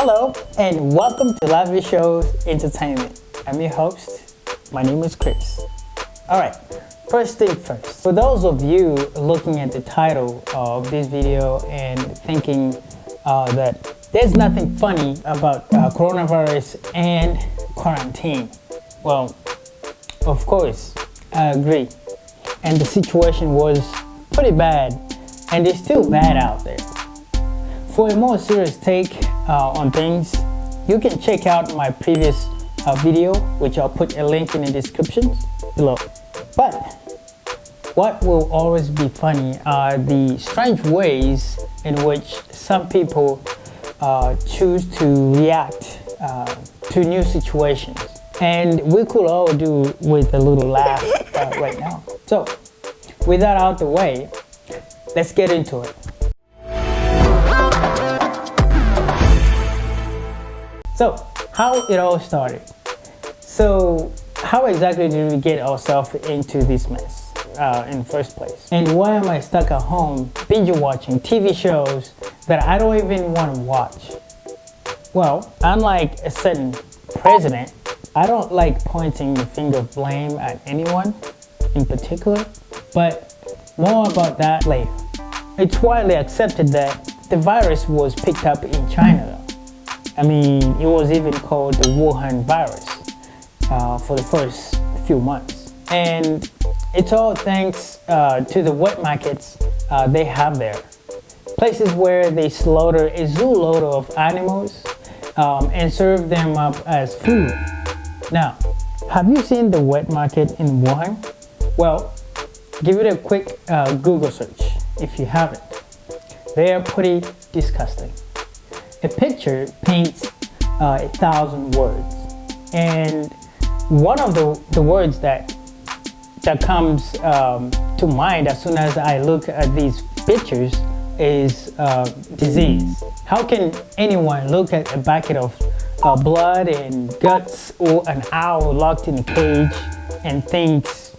Hello and welcome to Lively Shows Entertainment. I'm your host. My name is Chris. Alright, first thing first. For those of you looking at the title of this video and thinking that there's nothing funny about coronavirus and quarantine. Well, of course, I agree. And the situation was pretty bad and it's still bad out there. For a more serious take on things, you can check out my previous video, which I'll put a link in the description below. But what will always be funny are the strange ways in which some people choose to react to new situations. And we could all do with a little laugh right now. So, with that out the way, let's get into it. So, how it all started. So, how exactly did we get ourselves into this mess in the first place? And why am I stuck at home binge watching TV shows that I don't even want to watch? Well, unlike a certain president, I don't like pointing the finger of blame at anyone in particular, but more about that later. It's widely accepted that the virus was picked up in China though. I mean, it was even called the Wuhan virus for the first few months. And it's all thanks to the wet markets they have there. Places where they slaughter a zoo load of animals and serve them up as food. Now, have you seen the wet market in Wuhan? Well, give it a quick Google search if you haven't. They are pretty disgusting. A picture paints 1,000 words, and one of the words that comes to mind as soon as I look at these pictures is disease. How can anyone look at a bucket of blood and guts or an owl locked in a cage and thinks,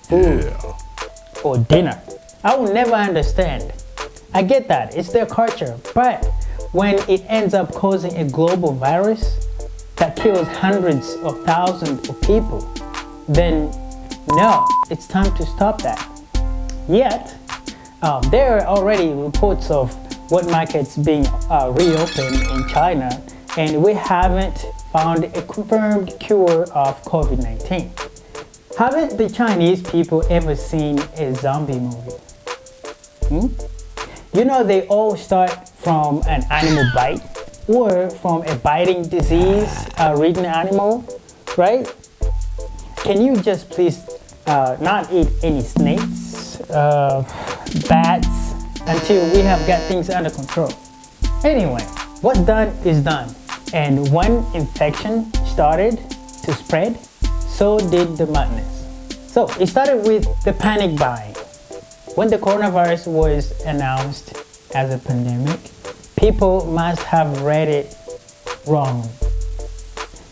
food or dinner? I will never understand. I get that, it's their culture, but when it ends up causing a global virus that kills hundreds of thousands of people, then no, it's time to stop that. Yet, there are already reports of wet markets being reopened in China, and we haven't found a confirmed cure of COVID-19. Haven't the Chinese people ever seen a zombie movie? You know they all start from an animal bite or from a biting disease-ridden animal, right? Can you just please not eat any snakes, bats, until we have got things under control? Anyway, what's done is done. And when infection started to spread, so did the madness. So it started with the panic buying. When the coronavirus was announced as a pandemic, people must have read it wrong,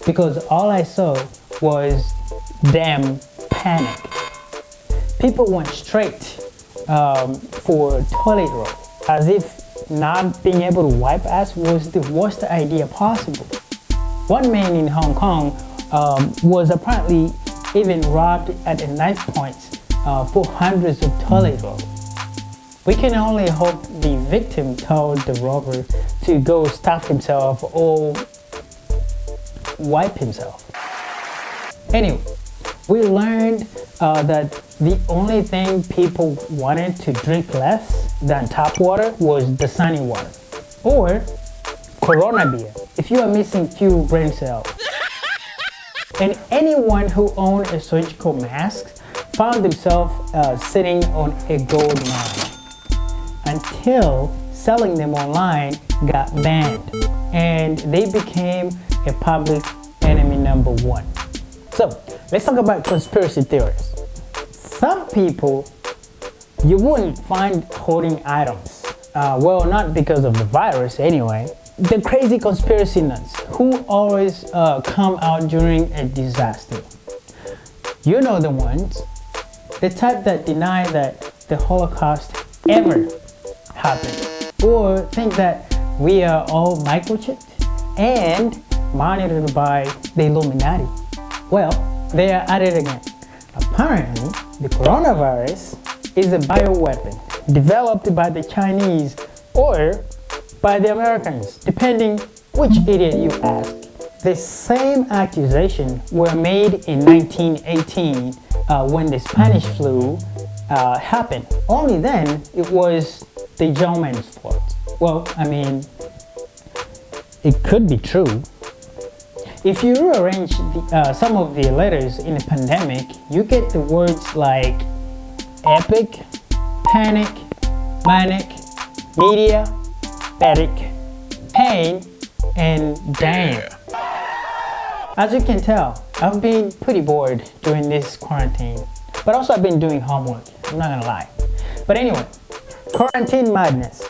because all I saw was them panic. People went straight for toilet roll, as if not being able to wipe ass was the worst idea possible. One man in Hong Kong was apparently even robbed at a knife point for hundreds of toilet rolls. We can only hope the victim told the robber to go stuff himself or wipe himself. Anyway, we learned that the only thing people wanted to drink less than tap water was the sunny water, or Corona beer, if you are missing few brain cells. And anyone who owned a surgical mask found themselves sitting on a gold mine, until selling them online got banned and they became a public enemy number one. So let's talk about conspiracy theories. Some people you wouldn't find hoarding items. Well, not because of the virus anyway. The crazy conspiracy nuts who always come out during a disaster. You know the ones. The type that deny that the Holocaust ever happened. or think that we are all microchipped and monitored by the Illuminati. Well, they are at it again. Apparently, the coronavirus is a bioweapon developed by the Chinese or by the Americans, depending which idiot you ask. The same accusation were made in 1918 when the Spanish flu happened. Only then it was the Germans' fault. Well, I mean, it could be true. If you rearrange some of the letters in a pandemic, you get the words like epic, panic, manic, media, epic, pain, and damn. As you can tell, I've been pretty bored during this quarantine, but also I've been doing homework, I'm not gonna lie. But anyway, quarantine madness.